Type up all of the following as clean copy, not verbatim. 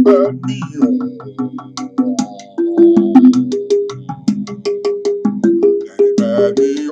bad me on. Bad me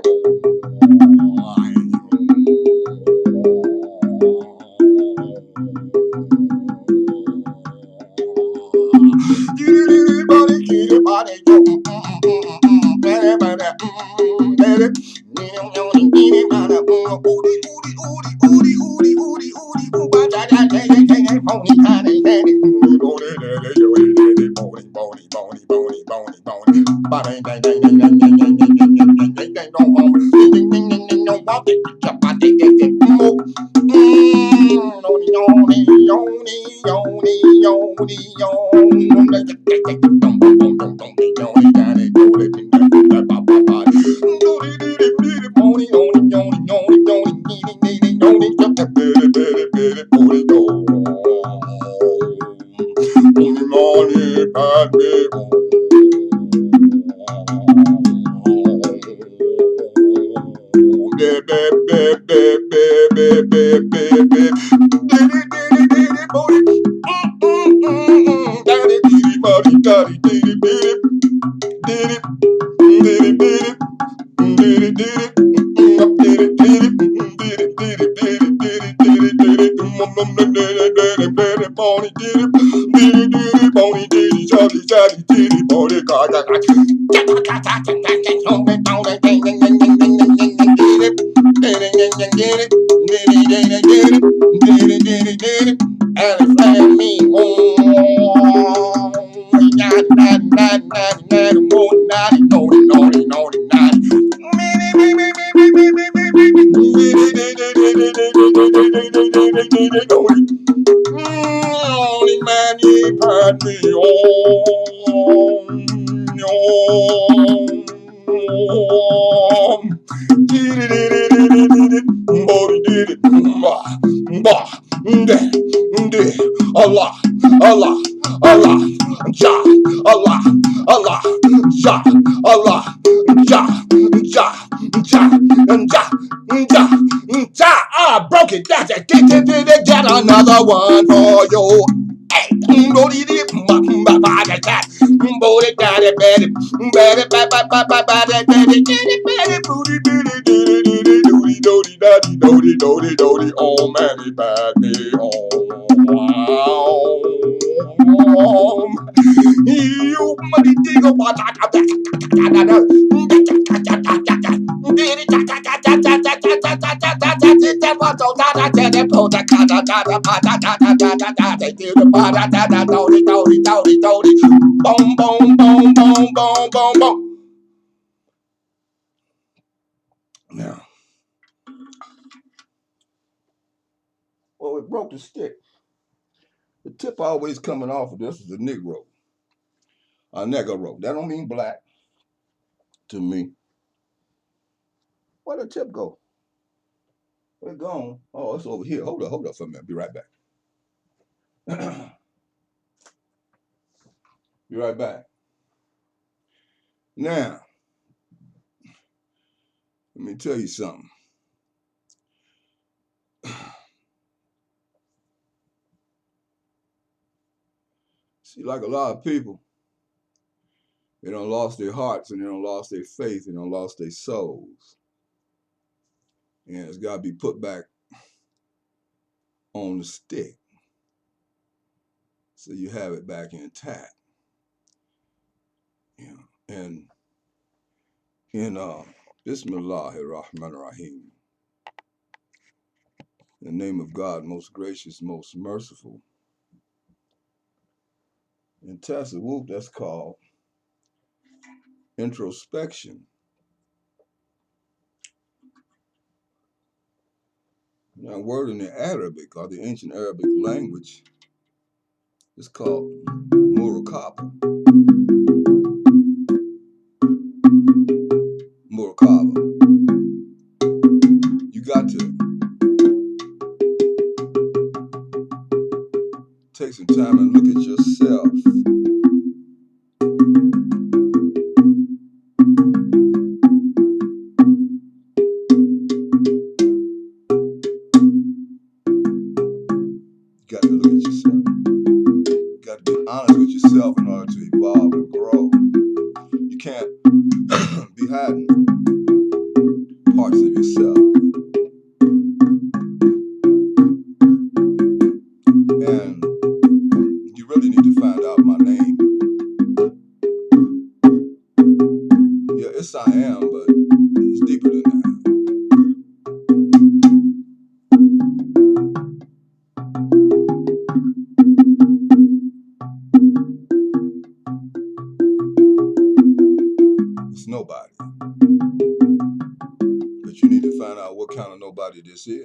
Allah, Allah, Allah, Ja, Allah, Allah, Ja, Allah, Ja, Ja, Ja, Ja, Ja, Ja. I broke it. That's it. Get another one for you. Hey, oh man, he bad me you money digger, boom, boom, boom, boom, boom, boom, boom. Now, well, it broke the stick. The tip always coming off of this is a Negro. A Negro. That don't mean black to me. Where the tip go? Where it gone? Oh, it's over here. Hold up for a minute. Be right back. Be right back. Now, let me tell you something. See, like a lot of people, they done lost their hearts and they done lost their faith and they done lost their souls. And it's got to be put back on the stick so you have it back intact. You know, and in Bismillahir-Rahmanir-Rahim, in the name of God, most gracious, most merciful. In Tasawwuf, that's called introspection. Now, a word in the Arabic, or the ancient Arabic language, is called muraqaba. Muraqaba. You got to take some time and look at yourself. You got to look at yourself. You got to And you really need to find out my name. Yeah, it's SIAM, but it's deeper than that. It's nobody. But you need to find out what kind of nobody this is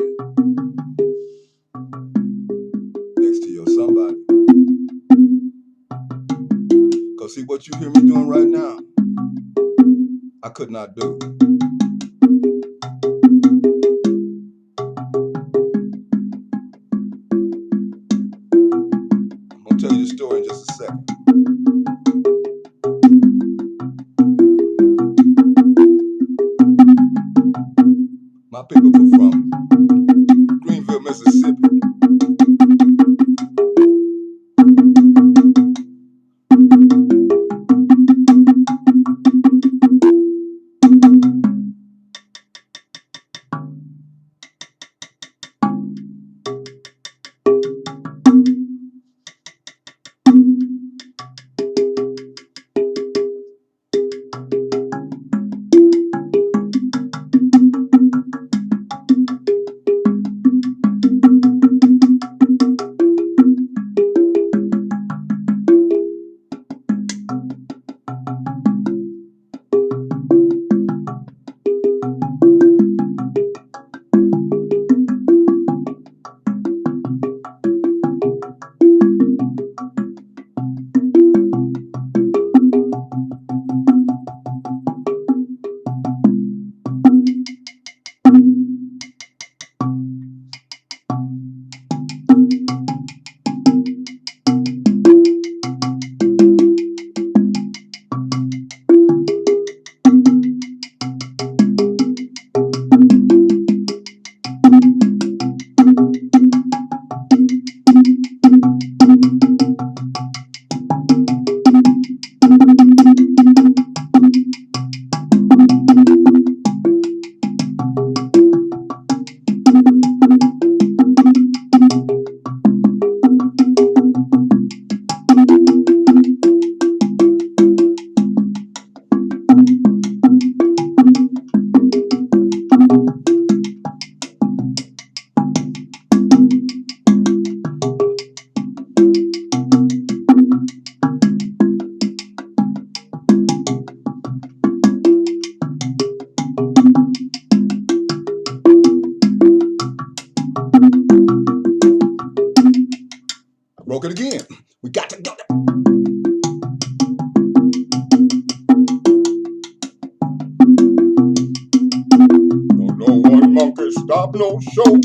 next to your somebody. Because see, what you hear me doing right now, I could not do. I'm going to tell you the story in just a second. My people were from Greenville, Mississippi. I broke it again. We got to go. Don't know one monkey stop no show.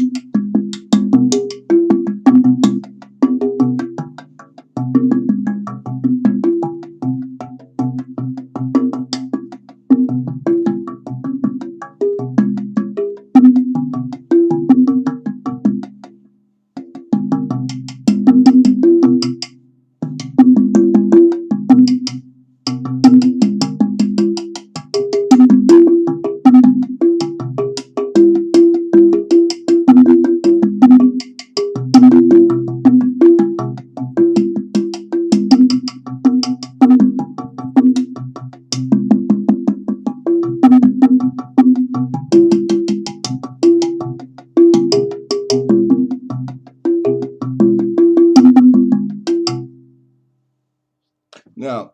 Now,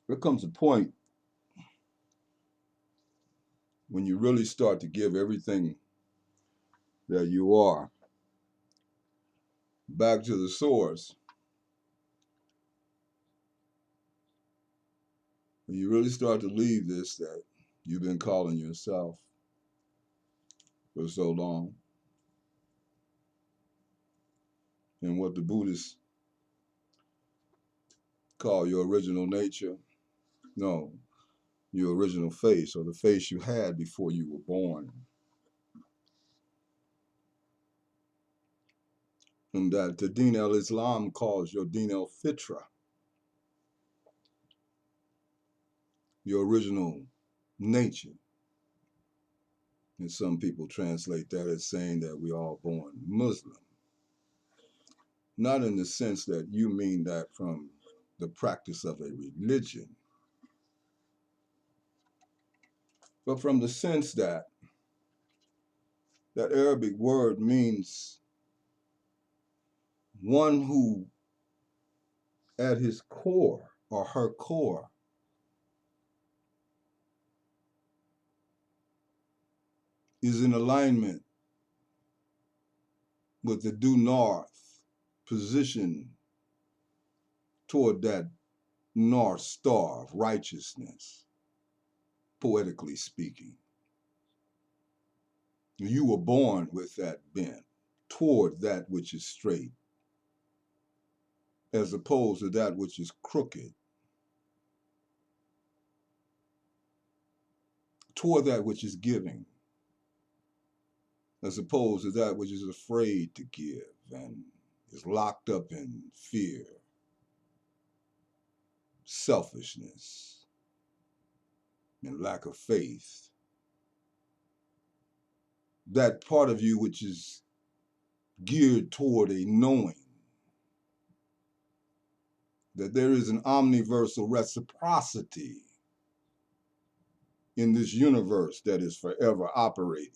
there comes a point when you really start to give everything that you are back to the source. When you really start to leave this that you've been calling yourself for so long. And what the Buddhists call your original nature. No, your original face, or the face you had before you were born. And that the Din al-Islam calls your Din al-Fitra, your original nature. And some people translate that as saying that we're all born Muslim. not in the sense that you mean that from the practice of a religion, but from the sense that that Arabic word means one who, at his core or her core, is in alignment with the due north, position toward that North Star of righteousness, poetically speaking. You were born with that bent toward that which is straight, as opposed to that which is crooked, toward that which is giving, as opposed to that which is afraid to give and is locked up in fear, selfishness, and lack of faith. That part of you which is geared toward a knowing that there is an omniversal reciprocity in this universe that is forever operating,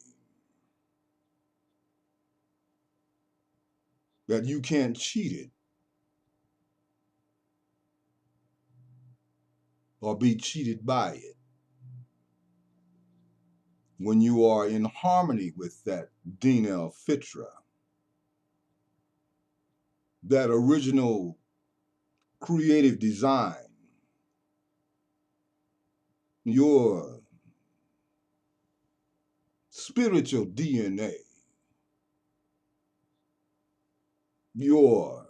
that you can't cheat it or be cheated by it. When you are in harmony with that Din el Fitra, that original creative design, your spiritual DNA, your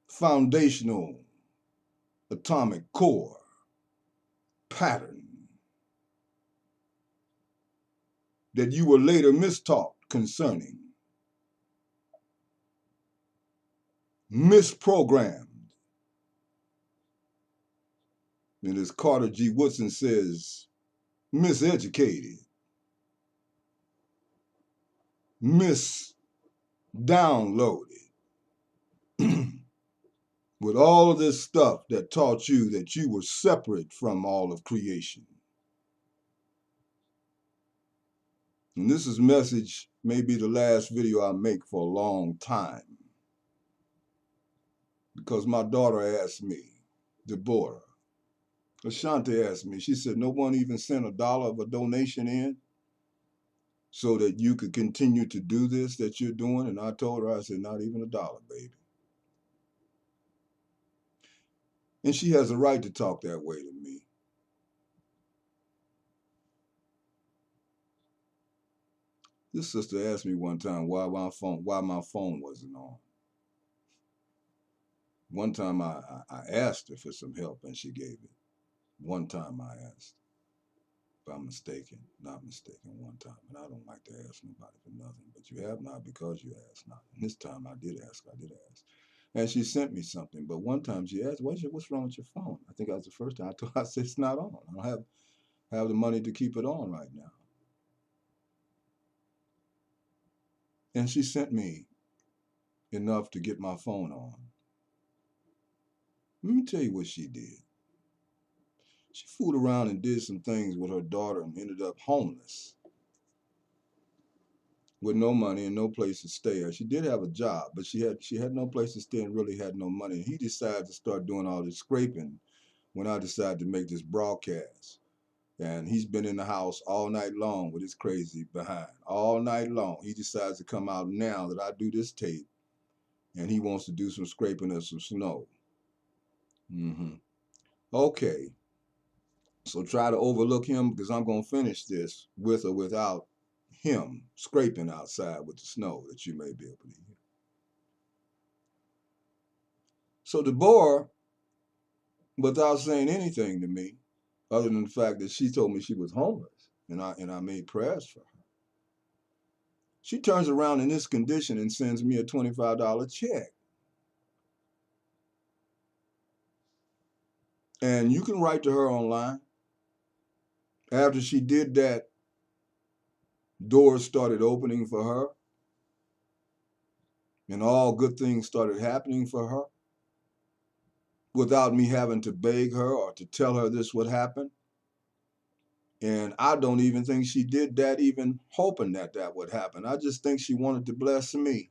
foundational atomic core pattern that you were later mistaught concerning, misprogrammed. And as Carter G. Woodson says, miseducated, misdownloaded, with all of this stuff that taught you that you were separate from all of creation. And this is message may be the last video I make for a long time, because my daughter asked me, Deborah, Ashanti asked me, she said, no one even sent $1 of a donation in so that you could continue to do this that you're doing? And I told her, I said, not even $1, baby. And she has a right to talk that way to me. This sister asked me one time why my phone wasn't on. One time I asked her for some help and she gave it. One time I asked. If I'm mistaken, not mistaken, one time. And I don't like to ask nobody for nothing, but you have not because you asked not. And this time I did ask. And she sent me something. But one time she asked, what's wrong with your phone? I think that was the first time I told her, I said, it's not on. I don't have the money to keep it on right now. And she sent me enough to get my phone on. Let me tell you what she did. She fooled around and did some things with her daughter and ended up homeless with no money and no place to stay. She did have a job, but she had no place to stay and really had no money. And he decided to start doing all this scraping when I decided to make this broadcast. And he's been in the house all night long with his crazy behind. All night long. He decides to come out now that I do this tape, and he wants to do some scraping of some snow. Okay. So try to overlook him, because I'm going to finish this with or without him scraping outside with the snow that you may be able to hear. So Deborah, without saying anything to me, other than the fact that she told me she was homeless, and I made prayers for her, she turns around in this condition and sends me a $25 check. And you can write to her online. After she did that, doors started opening for her. And all good things started happening for her without me having to beg her or to tell her this would happen. And I don't even think she did that even hoping that that would happen. I just think she wanted to bless me.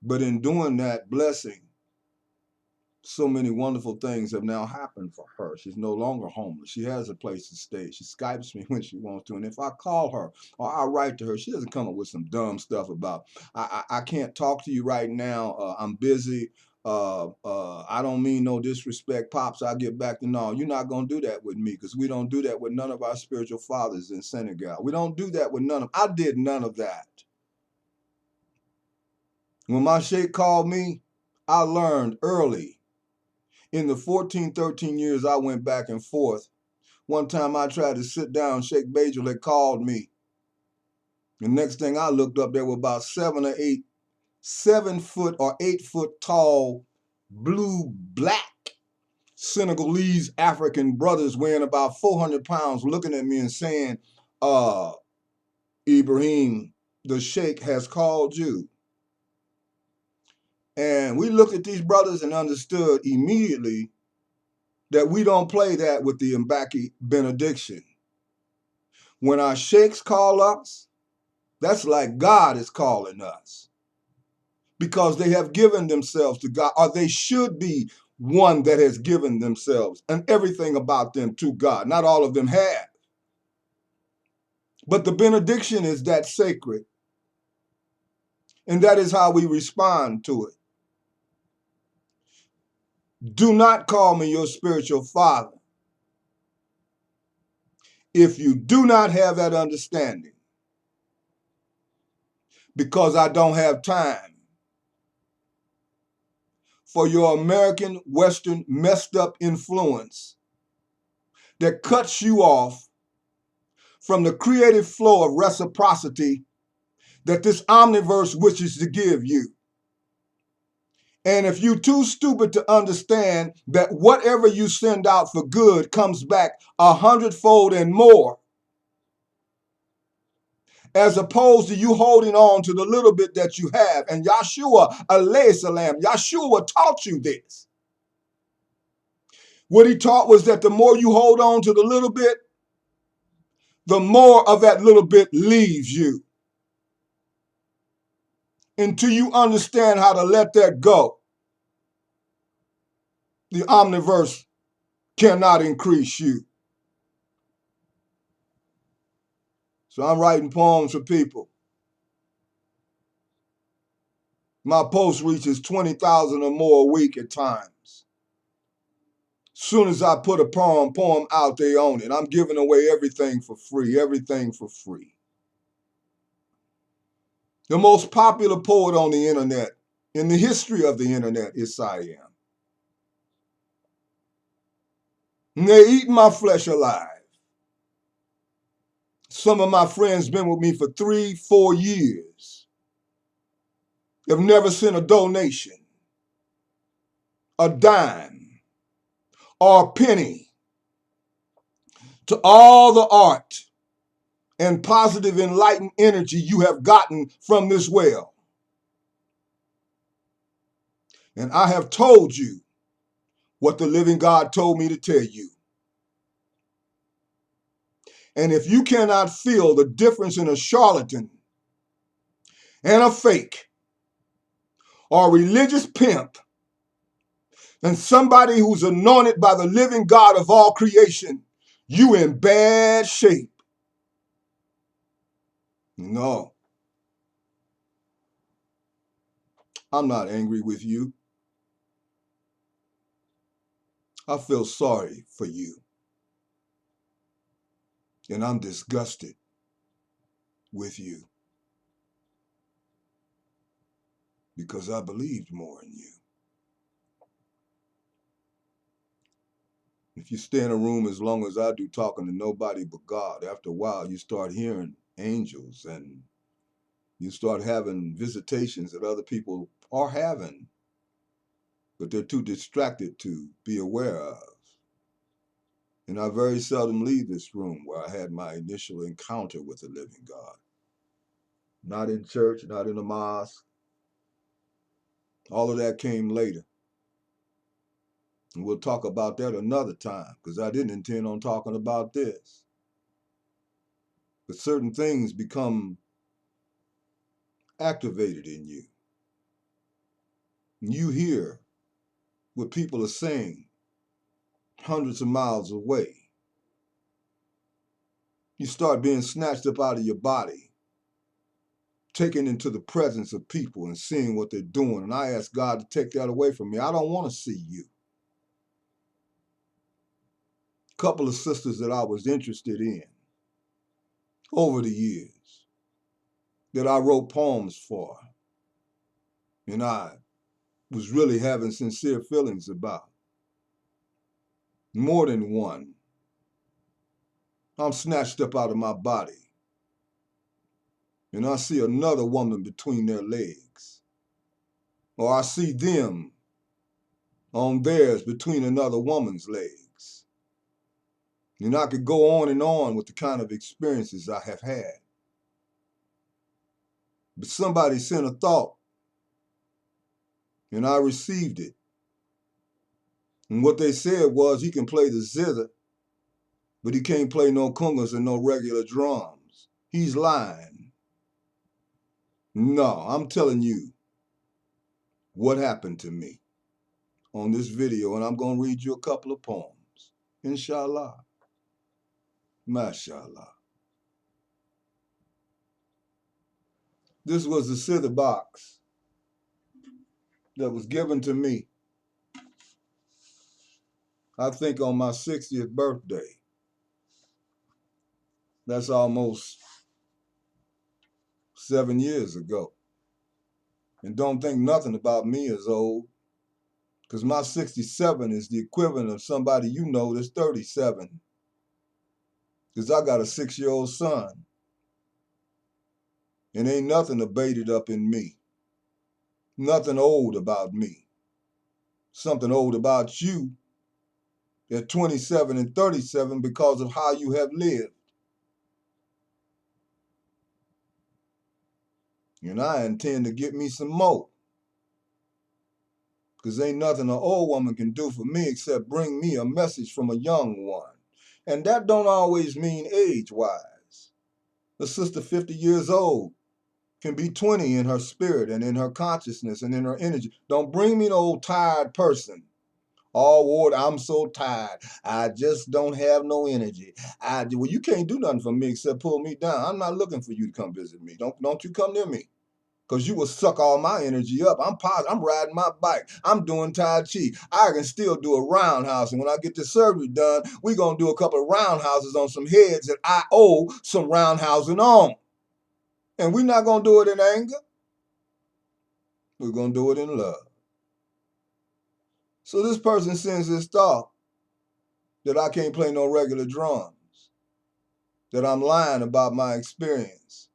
But in doing that blessing, so many wonderful things have now happened for her. She's no longer homeless. She has a place to stay. She Skypes me when she wants to. And if I call her or I write to her, she doesn't come up with some dumb stuff about, I can't talk to you right now. I'm busy. I don't mean no disrespect, Pops. I'll get back to no. You're not going to do that with me because we don't do that with none of our spiritual fathers in Senegal. We don't do that with none of them. I did none of that. When my sheikh called me, I learned early. In the 14, 13 years I went back and forth, one time I tried to sit down, Sheikh Bajal had called me. The next thing I looked up, there were about 7 foot or 8 foot tall, blue, black Senegalese African brothers weighing about 400 pounds looking at me and saying, Ibrahim, the Sheikh has called you. And we looked at these brothers and understood immediately that we don't play that with the Mbaki benediction. When our sheikhs call us, that's like God is calling us because they have given themselves to God, or they should be one that has given themselves and everything about them to God. Not all of them have. But the benediction is that sacred, and that is how we respond to it. Do not call me your spiritual father if you do not have that understanding, because I don't have time for your American Western messed up influence that cuts you off from the creative flow of reciprocity that this omniverse wishes to give you. And if you're too stupid to understand that whatever you send out for good comes back 100-fold and more, as opposed to you holding on to the little bit that you have. And Yahshua, alayhi salam, Yahshua taught you this. What he taught was that the more you hold on to the little bit, the more of that little bit leaves you. Until you understand how to let that go, the omniverse cannot increase you. So I'm writing poems for people. My post reaches 20,000 or more a week at times. Soon as I put a poem out, they own it. I'm giving away everything for free, everything for free. The most popular poet on the internet, in the history of the internet, is SIAM. And they eat my flesh alive. Some of my friends been with me for 3-4 years. They've never sent a donation, a dime, or a penny to all the art and positive enlightened energy you have gotten from this well. And I have told you what the living God told me to tell you. And if you cannot feel the difference in a charlatan and a fake or a religious pimp and somebody who's anointed by the living God of all creation, you in bad shape. No, I'm not angry with you. I feel sorry for you. And I'm disgusted with you because I believed more in you. If you stay in a room as long as I do talking to nobody but God, after a while you start hearing angels and you start having visitations that other people are having, but they're too distracted to be aware of. And I very seldom leave this room where I had my initial encounter with the living God. not in church, not in the mosque. All of that came later. And we'll talk about that another time, because I didn't intend on talking about this. But certain things become activated in you. You hear what people are saying hundreds of miles away. You start being snatched up out of your body, taken into the presence of people and seeing what they're doing. And I ask God to take that away from me. I don't want to see you. A couple of sisters that I was interested in over the years that I wrote poems for, and I was really having sincere feelings about. More than one. I'm snatched up out of my body, and I see another woman between their legs. Or I see them on theirs between another woman's legs. And I could go on with the kind of experiences I have had. But somebody sent a thought, and I received it. And what they said was, he can play the zither, but he can't play no congas and no regular drums. He's lying. No, I'm telling you what happened to me on this video, and I'm going to read you a couple of poems. Inshallah. Mashallah. This was the zither box that was given to me, I think, on my 60th birthday. That's almost 7 years ago. And don't think nothing about me as old, because my 67 is the equivalent of somebody you know that's 37. Because I got a 6-year-old son, and ain't nothing abated up in me. Nothing old about me. Something old about you at 27 and 37 because of how you have lived. And I intend to get me some more. Because ain't nothing an old woman can do for me except bring me a message from a young one. And that don't always mean age-wise. A sister 50 years old can be 20 in her spirit and in her consciousness and in her energy. Don't bring me an old tired person. All ward, I'm so tired. I just don't have no energy. Well, you can't do nothing for me except pull me down. I'm not looking for you to come visit me. Don't you come near me. Because you will suck all my energy up. I'm positive. I'm riding my bike. I'm doing Tai Chi. I can still do a roundhouse. And when I get this surgery done, we're going to do a couple of roundhouses on some heads that I owe some roundhousing on. And we're not going to do it in anger. We're going to do it in love. So this person sends this thought that I can't play no regular drums, that I'm lying about my experience.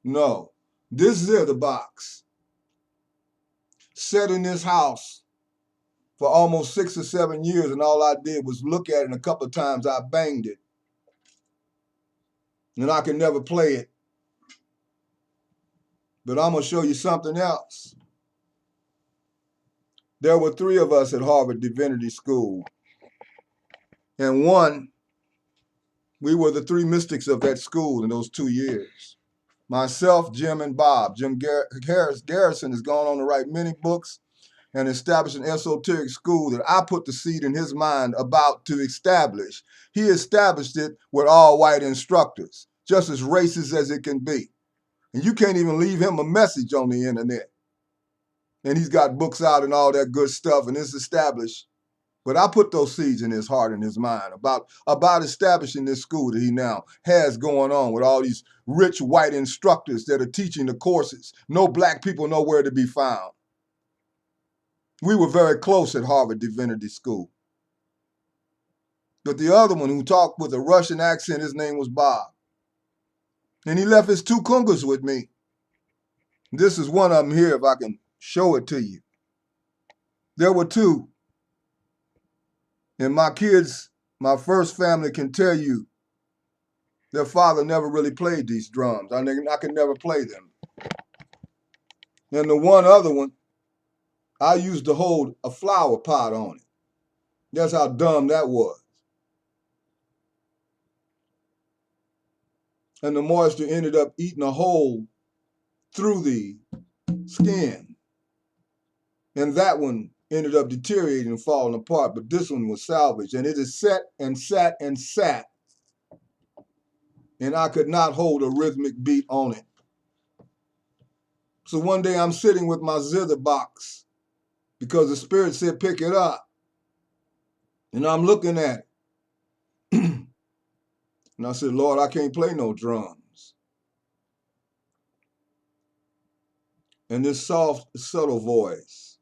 No, this is the box set in this house for almost 6 or 7 years, and all I did was look at it, and a couple of times I banged it. And I can never play it. But I'm going to show you something else. There were 3 of us at Harvard Divinity School. And we were the 3 mystics of that school in those 2 years. Myself, Jim, and Bob. Jim Garrison has gone on to write many books and establish an esoteric school that I put the seed in his mind about to establish. He established it with all white instructors, just as racist as it can be. And you can't even leave him a message on the internet. And he's got books out and all that good stuff, and it's established. But I put those seeds in his heart and his mind about establishing this school that he now has going on with all these rich white instructors that are teaching the courses. No black people nowhere to be found. We were very close at Harvard Divinity School. But the other one who talked with a Russian accent, his name was Bob. And he left his 2 kungas with me. This is one of them here, if I can show it to you. There were 2. And my kids, my first family can tell you their father never really played these drums. I can never play them. And the one other one, I used to hold a flower pot on it. That's how dumb that was. And the moisture ended up eating a hole through the skin. And that one ended up deteriorating and falling apart. But this one was salvaged. And it has sat and sat and sat. And I could not hold a rhythmic beat on it. So one day I'm sitting with my zither box because the Spirit said, pick it up. And I'm looking at it. And I said, Lord, I can't play no drums. And this soft, subtle voice,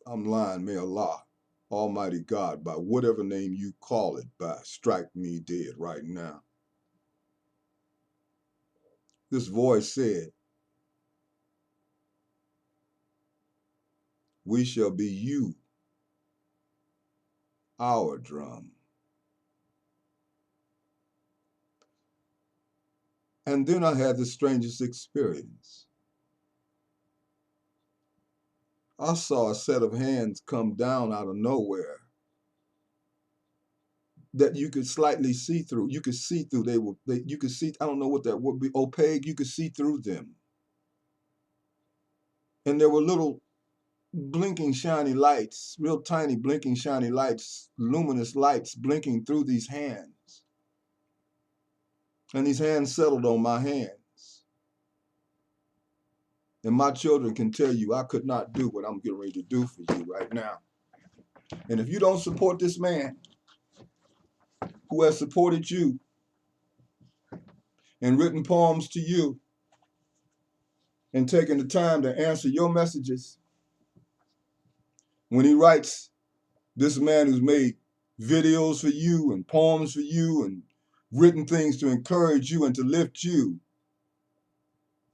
I'm lying, may Allah, Almighty God, by whatever name you call it by, strike me dead right now. This voice said, we shall be you, our drum. And then I had the strangest experience. I saw a set of hands come down out of nowhere that you could slightly see through. You could see through. You could see, I don't know what that would be, opaque. You could see through them. And there were little blinking shiny lights, real tiny blinking shiny lights, luminous lights blinking through these hands. And these hands settled on my hands. And my children can tell you I could not do what I'm getting ready to do for you right now. And if you don't support this man who has supported you and written poems to you and taken the time to answer your messages, when he writes, this man who's made videos for you and poems for you and written things to encourage you and to lift you,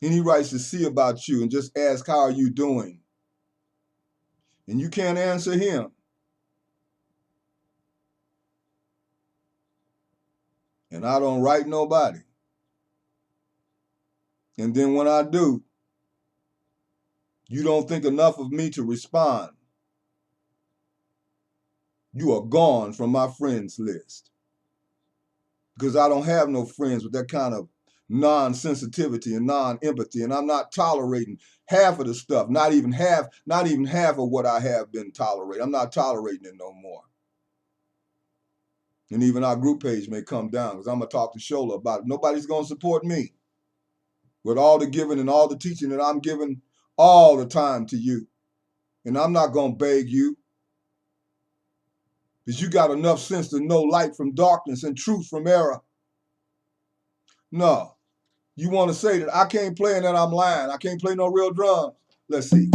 and he writes to see about you and just ask, how are you doing? And you can't answer him. And I don't write nobody. And then when I do, you don't think enough of me to respond. You are gone from my friends list. Because I don't have no friends with that kind of non-sensitivity and non-empathy, and I'm not tolerating half of the stuff, not even half of what I have been tolerating. I'm not tolerating it no more. And even our group page may come down because I'm going to talk to Shola about it. Nobody's going to support me with all the giving and all the teaching that I'm giving all the time to you. And I'm not going to beg you because you got enough sense to know light from darkness and truth from error. No. You want to say that I can't play and that I'm lying. I can't play no real drums. Let's see.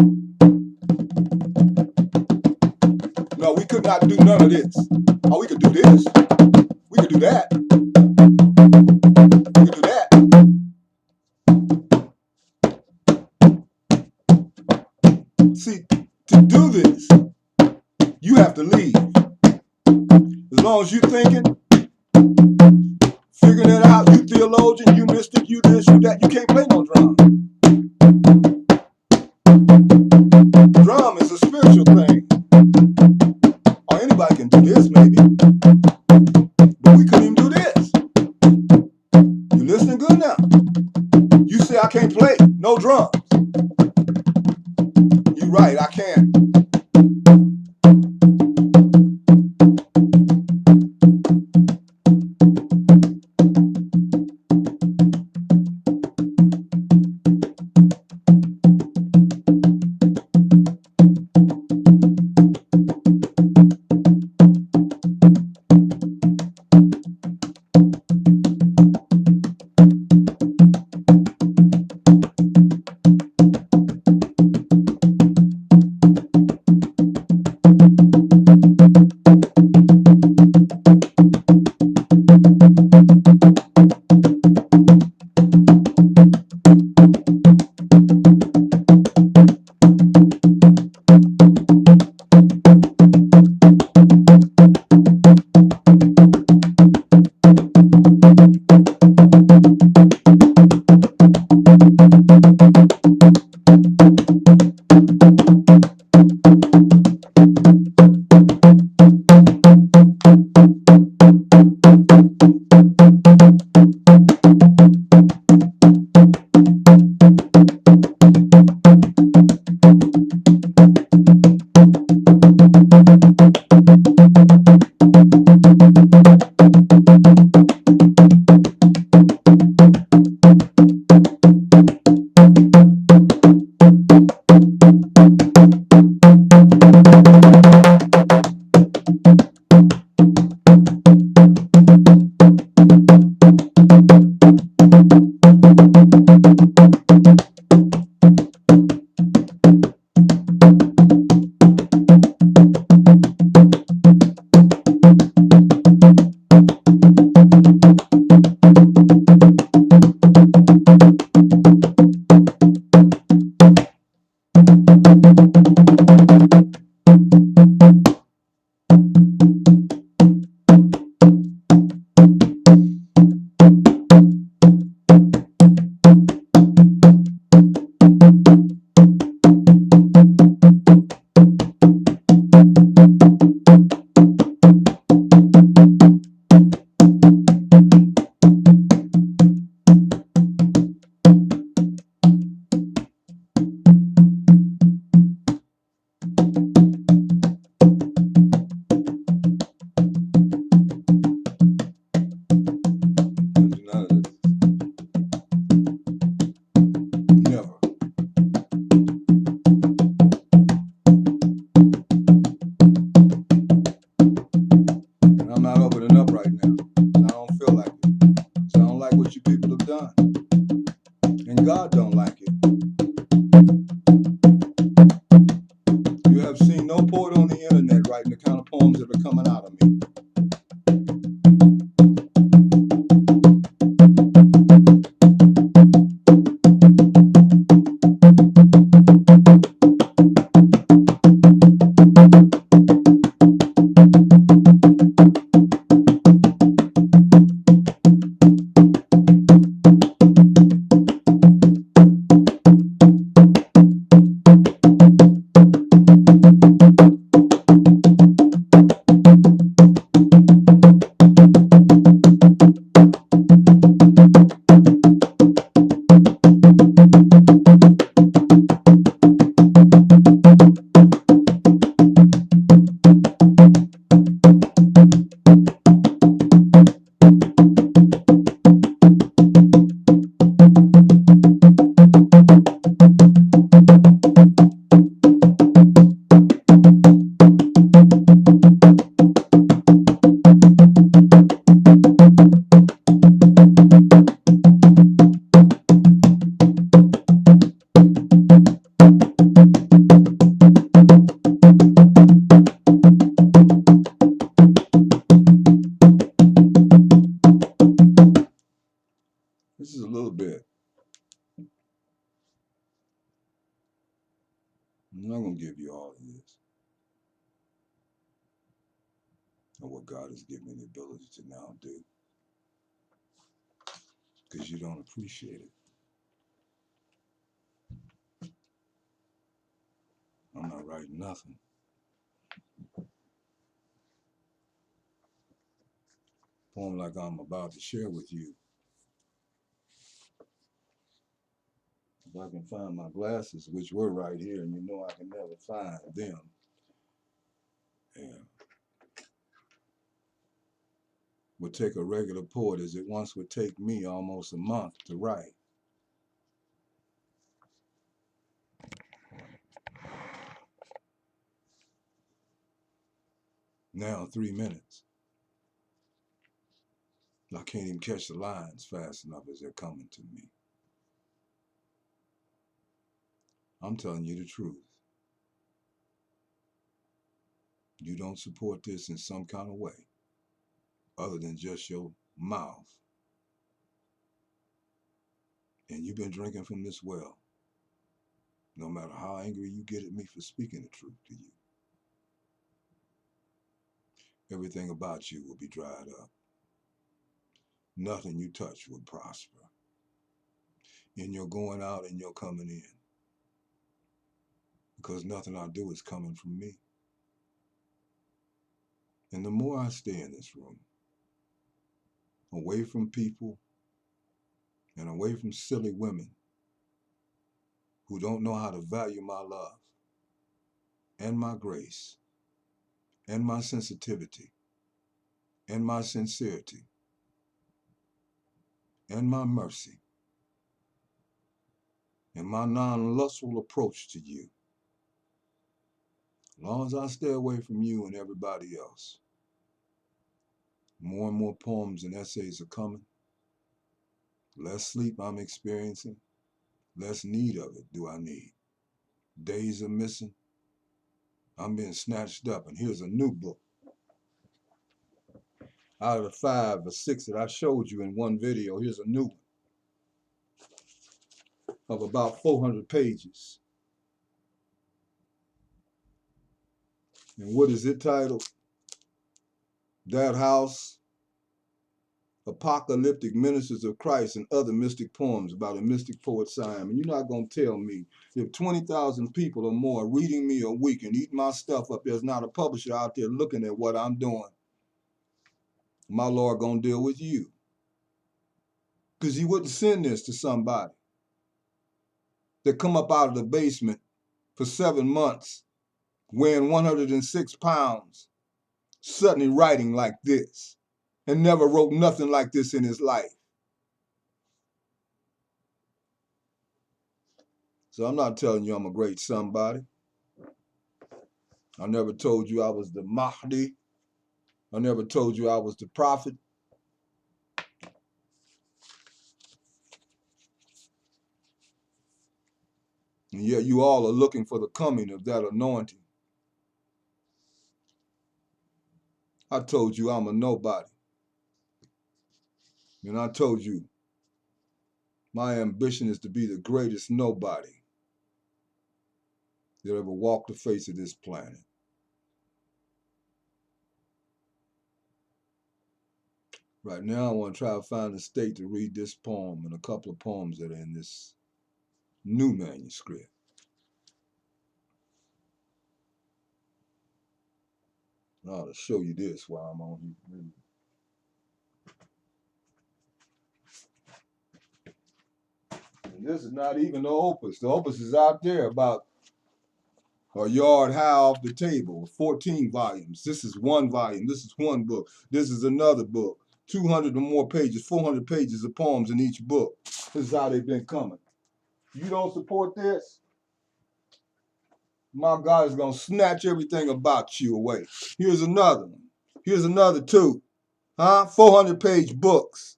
No, we could not do none of this. Oh, we could do this. We could do that. We could do that. See, to do this, you have to leave. As long as you're thinking, figuring it out, you theologian, you mystic, you this, you that, you can't play no drum. Drum is a spiritual thing. Or anybody can do this, maybe. But we couldn't even do this. You listening good now? You say I can't play no drums. You're right, I can't. what you people have done. And God don't like it. You have seen no poet on the internet writing the kind of poems that are coming out of me. This is a little bit. I'm not going to give you all of this. Or what God has given me the ability to now do. Because you don't appreciate it. I'm not writing nothing. Poem like I'm about to share with you. If I can find my glasses, which were right here, and you know I can never find them. And would take a regular poet as it once would take me almost a month to write. Now 3 minutes. I can't even catch the lines fast enough as they're coming to me. I'm telling you the truth. You don't support this in some kind of way other than just your mouth. And you've been drinking from this well. No matter how angry you get at me for speaking the truth to you, everything about you will be dried up. Nothing you touch will prosper. In your going out and your coming in. Because nothing I do is coming from me. And the more I stay in this room, away from people and away from silly women who don't know how to value my love and my grace and my sensitivity and my sincerity and my mercy and my non-lustful approach to you. As long as I stay away from you and everybody else, more and more poems and essays are coming. Less sleep I'm experiencing, less need of it do I need. Days are missing. I'm being snatched up, and here's a new book. Out of the 5 or 6 that I showed you in one video, here's a new one of about 400 pages. And what is it titled? That House, Apocalyptic Ministers of Christ and Other Mystic Poems about a mystic poet SIAM. And you're not going to tell me if 20,000 people or more reading me a week and eating my stuff up, there's not a publisher out there looking at what I'm doing. My Lord going to deal with you. Because he wouldn't send this to somebody that come up out of the basement for 7 months, weighing 106 pounds, suddenly writing like this, and never wrote nothing like this in his life. So I'm not telling you I'm a great somebody. I never told you I was the Mahdi. I never told you I was the prophet. And yet you all are looking for the coming of that anointing. I told you I'm a nobody. And I told you my ambition is to be the greatest nobody that ever walked the face of this planet. Right now, I want to try to find a state to read this poem and a couple of poems that are in this new manuscript. I ought to show you this while I'm on here. And this is not even the opus. The opus is out there about a yard high off the table, 14 volumes. This is one volume. This is one book. This is another book. 200 or more pages, 400 pages of poems in each book. This is how they've been coming. You don't support this, my God is going to snatch everything about you away. Here's another one. Here's another two. 400-page books.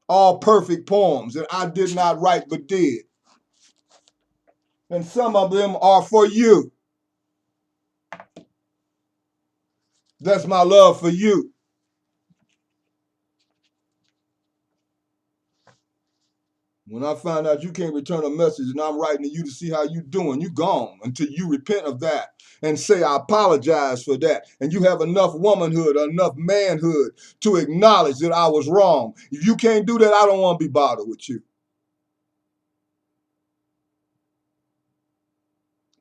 All perfect poems that I did not write but did. And some of them are for you. That's my love for you. When I find out you can't return a message and I'm writing to you to see how you doing, you gone until you repent of that and say, I apologize for that. And you have enough womanhood, enough manhood to acknowledge that I was wrong. If you can't do that, I don't want to be bothered with you.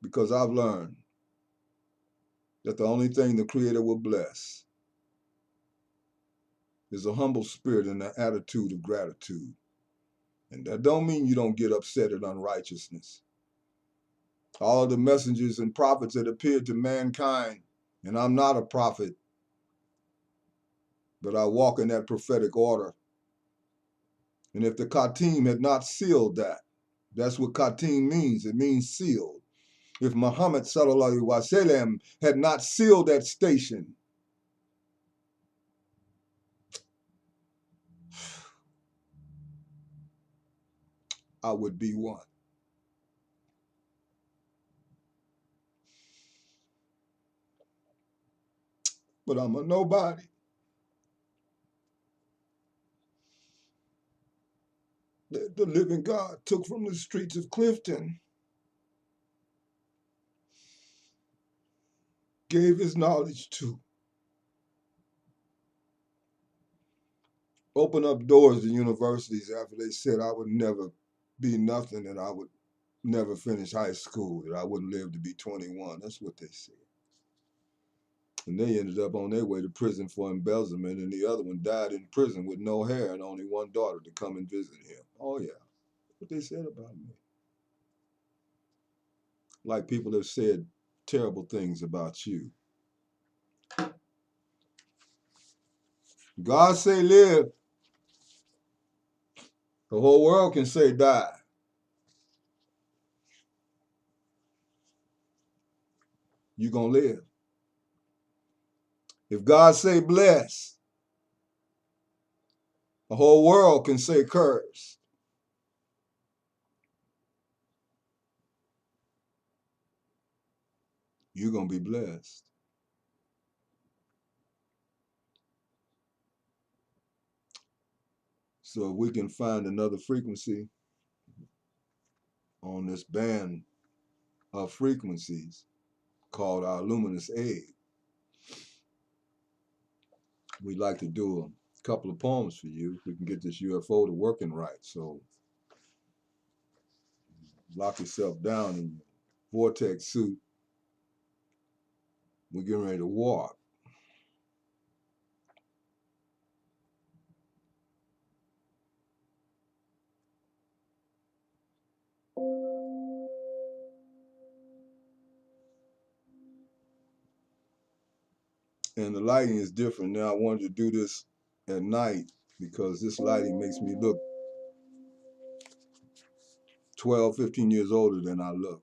Because I've learned that the only thing the Creator will bless is a humble spirit and an attitude of gratitude. And that don't mean you don't get upset at unrighteousness. All of the messengers and prophets that appeared to mankind, and I'm not a prophet, but I walk in that prophetic order. And if the Khatim had not sealed that, that's what Khatim means. It means sealed. If Muhammad sallallahu alaihi wasallam had not sealed that station, I would be one. But I'm a nobody. The living God took from the streets of Clifton, gave his knowledge to, open up doors to universities after they said I would never be nothing and I would never finish high school, that I wouldn't live to be 21. That's what they said. And they ended up on their way to prison for embezzlement, and the other one died in prison with no hair and only one daughter to come and visit him. Oh, yeah. That's what they said about me. Like people have said terrible things about you. God say live. The whole world can say die. You're going to live. If God say bless, the whole world can say curse. You're going to be blessed. So if we can find another frequency on this band of frequencies called our luminous egg, we'd like to do a couple of poems for you if we can get this UFO to working right. So lock yourself down in your vortex suit. We're getting ready to walk. And the lighting is different now. I wanted to do this at night because this lighting makes me look 12, 15 years older than I look.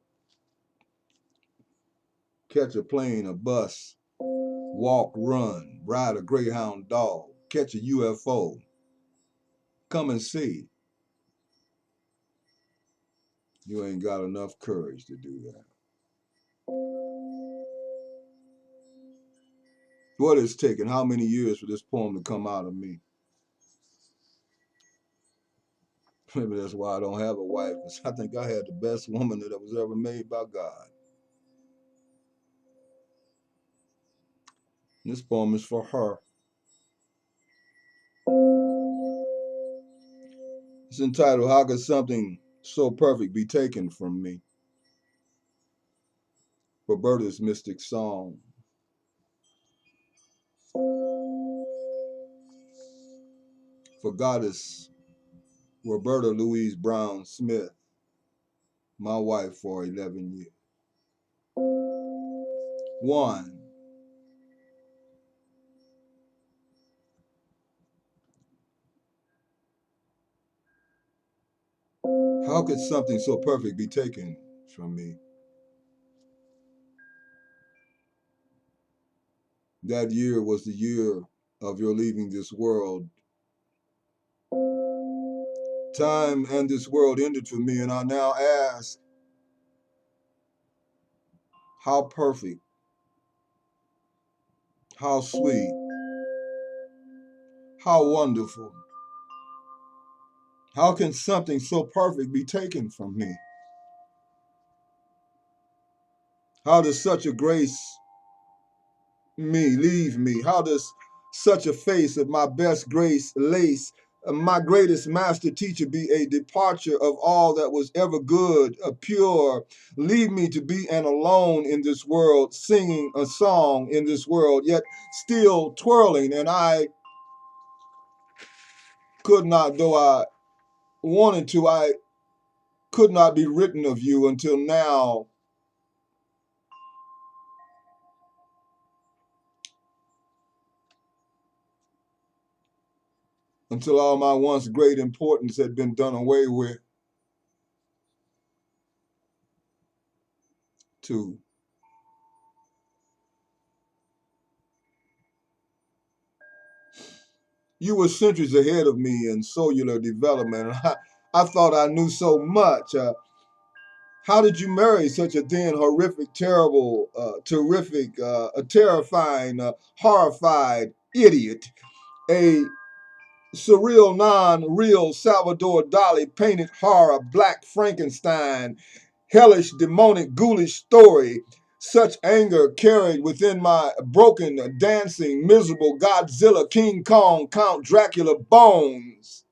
Catch a plane, a bus, walk, run, ride a Greyhound dog, catch a UFO, come and see. You ain't got enough courage to do that. What it's taken, how many years for this poem to come out of me? Maybe that's why I don't have a wife, because I think I had the best woman that was ever made by God. This poem is for her. It's entitled, How Could Something So Perfect Be Taken From Me? Roberta's Mystic Song. For Goddess Roberta Louise Brown Smith, my wife for 11 years. 1. How could something so perfect be taken from me? That year was the year of your leaving this world. Time and this world ended for me, and I now ask, how perfect, how sweet, how wonderful. How can something so perfect be taken from me? How does such a grace leave me? How does such a face of my best grace lace my greatest master teacher be a departure of all that was ever good, pure, leave me to be an alone in this world, singing a song in this world, yet still twirling, and I could not, though I wanted to, I could not be written of you until now. Until all my once great importance had been done away with. 2. You were centuries ahead of me in cellular development. I thought I knew so much. How did you marry such a then horrific, terrible, terrific, a terrifying, horrified idiot? A surreal, non-real Salvador Dali painted horror, Black Frankenstein, hellish, demonic, ghoulish story. Such anger carried within my broken, dancing, miserable Godzilla, King Kong, Count Dracula bones.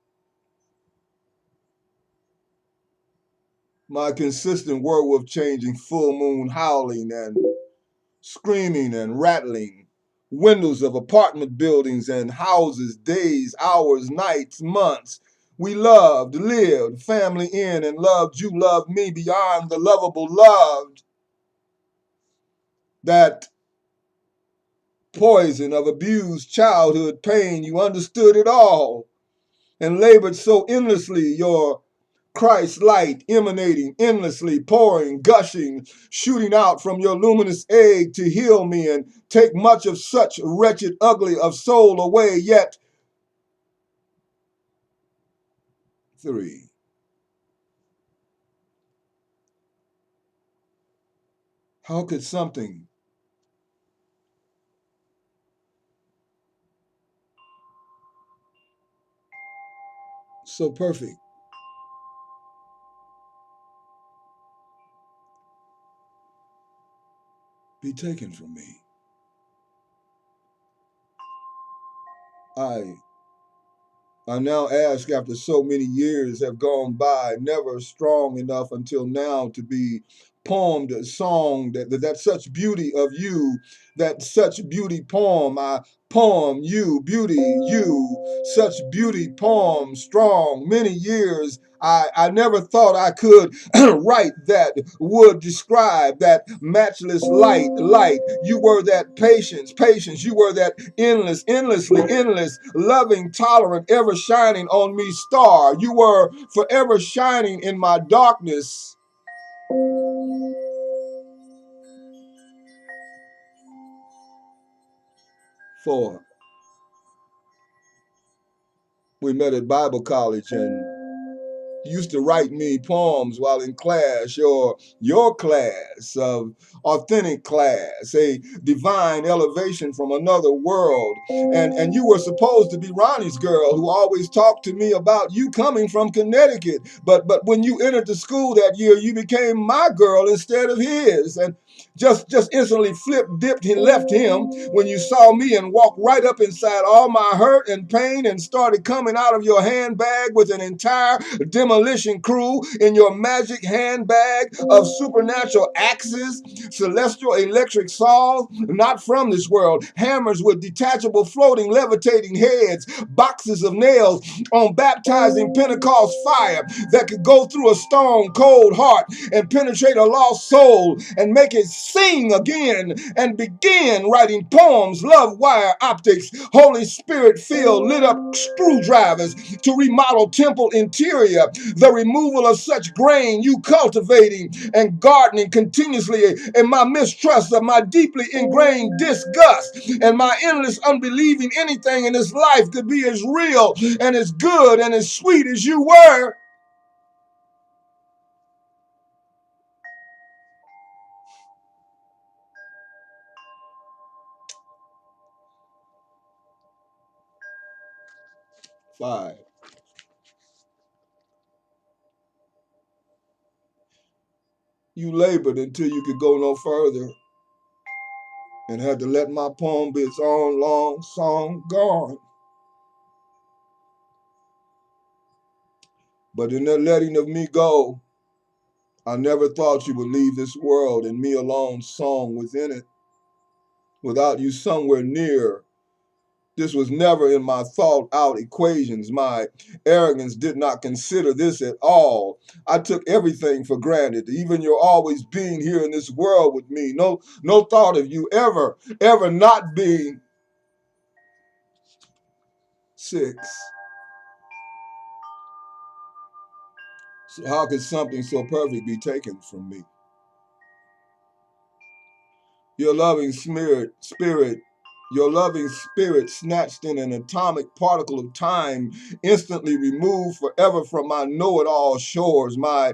My consistent werewolf changing, full moon howling and screaming and rattling. Windows of apartment buildings and houses, days, hours, nights, months. We loved, lived, family in, and loved you, loved me beyond the lovable loved. That poison of abused childhood pain, you understood it all and labored so endlessly, your Christ light emanating endlessly, pouring, gushing, shooting out from your luminous egg to heal me and take much of such wretched, ugly of soul away. Yet 3. How could something so perfect be taken from me? I now ask, after so many years have gone by, never strong enough until now to be poemed a song that such beauty of you, that such beauty poem, I poem you, beauty, you, such beauty poem, strong, many years. I never thought I could write that would describe that matchless light. You were that patience. You were that endless, endlessly endless, loving, tolerant, ever shining on me star. You were forever shining in my darkness. 4. We met at Bible college, and used to write me poems while in class, your class of authentic class, a divine elevation from another world. And you were supposed to be Ronnie's girl who always talked to me about you coming from Connecticut. But when you entered the school that year, you became my girl instead of his. And just instantly flipped, dipped, and left him when you saw me and walked right up inside all my hurt and pain and started coming out of your handbag with an entire demolition crew in your magic handbag of supernatural axes, celestial electric saws, not from this world, hammers with detachable floating levitating heads, boxes of nails on baptizing Pentecost fire that could go through a stone cold heart and penetrate a lost soul and make it sing again and begin writing poems, love wire optics, Holy Spirit filled lit up screwdrivers to remodel temple interior, the removal of such grain you cultivating and gardening continuously, and my mistrust of my deeply ingrained disgust and my endless unbelieving anything in this life could be as real and as good and as sweet as you were. Five. You labored until you could go no further and had to let my poem be its own long song gone. But in that letting of me go, I never thought you would leave this world and me alone song within it. Without you somewhere near, this was never in my thought out equations. My arrogance did not consider this at all. I took everything for granted, even your always being here in this world with me. No thought of you ever not being. 6. So how could something so perfect be taken from me? Your loving spirit, your loving spirit snatched in an atomic particle of time, instantly removed forever from my know-it-all shores, my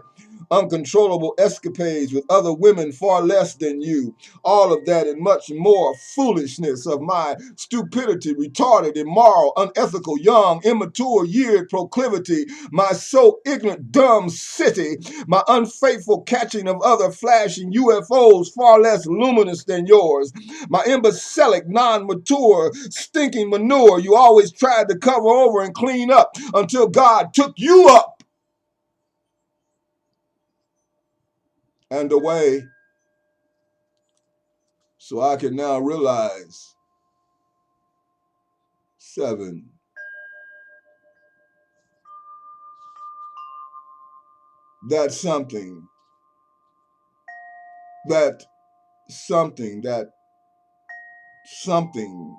uncontrollable escapades with other women far less than you. All of that and much more foolishness of my stupidity, retarded, immoral, unethical, young, immature, yeared proclivity, my so ignorant, dumb city, my unfaithful catching of other flashing UFOs far less luminous than yours, my imbecilic, non-mature, stinking manure you always tried to cover over and clean up until God took you up and away. So I can now realize, 7, that something, that something, that something,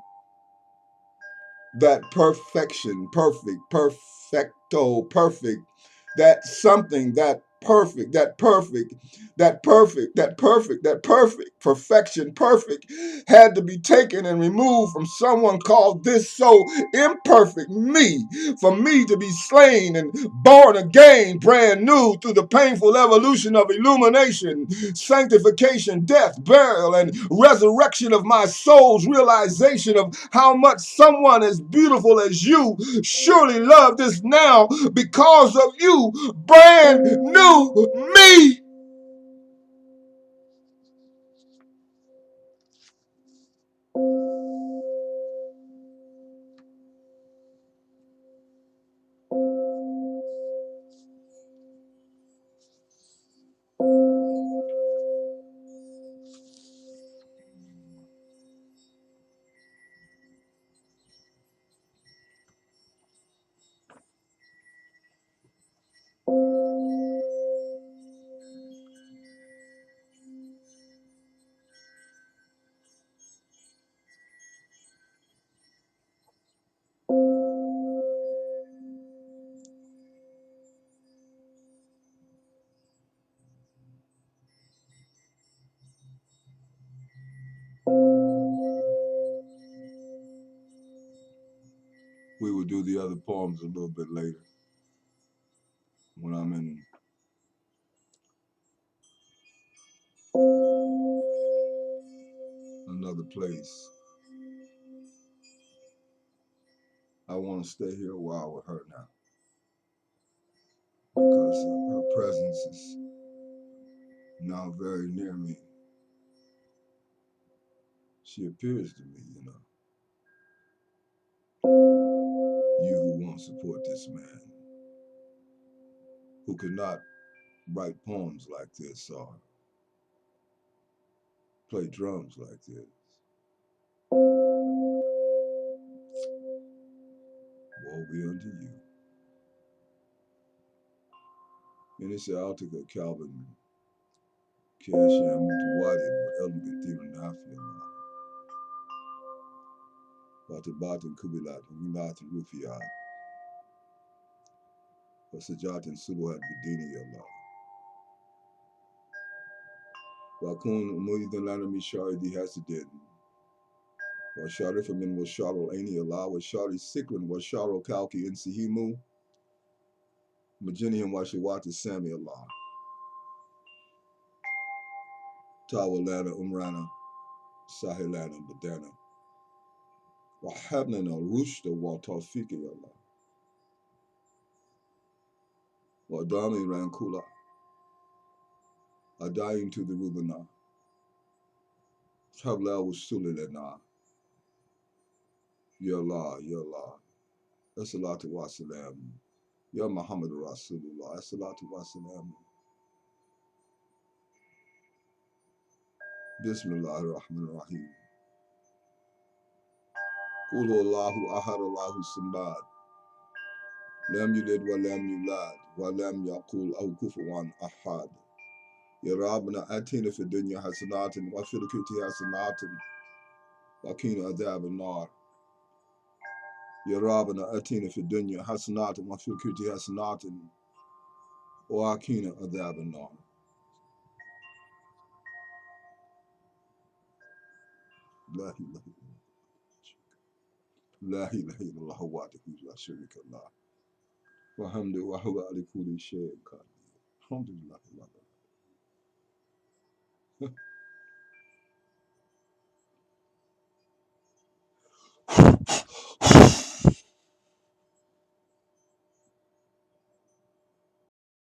that perfection, perfecto, perfect, that something, that perfect, that perfect, that perfect, that perfect, that perfect, perfection, perfect, had to be taken and removed from someone called this so imperfect me, for me to be slain and born again, brand new through the painful evolution of illumination, sanctification, death, burial, and resurrection of my soul's realization of how much someone as beautiful as you surely loved this now because of you, brand new me. We will do the other poems a little bit later. when I'm in another place, I want to stay here a while with her now because her presence is now very near me. She appears to me, you know. You who won't support this man, who cannot write poems like this or play drums like this. Woe be unto you. And it's Altica Calvin Kasham Mutawadi, what Elm Gathir Nafia, Batabat and Kubilat, Winat and Rufiat, Wasajat and Subuhat Bidini Allah. Wakun Umuidan Lanami Shari di Hasidin. Was Sharifamin was Sharo Aini Allah, was Shari Sikrin, was Sharo Kalki in Sihimu, Majinian Washawata Sami Allah. Tawalana Umrana, Sahilana Badana. Wahabnana Rushda wa Tawfiki Allah. Wadami Rankula. Adayin to the Rubana. Tabla was Sulilana. Ya Allah, Ya Allah. Assalatu wa salam. Ya Muhammad Rasulullah. Assalatu wa salam. Bismillah ar-Rahman ar-Rahim. Qul Allahu ahad Allahu samad. Lam yulid wa lam yulad. Wa lam yaqul aw kufuwan ahad. Ya Rabbana atina fi dunya hasanatin wa fil akhirati hasanatin wa qina adhab an-nar. Ya Rabbana atina fi dunya hasanatin wa fil akhirati hasanatin wa qina adhab an-nar. La ilaha La ilaha illallah wahdahu la sharika lah. Wa hamdu wa huwa ala kulli shay'in qadir. Alhamdulillah.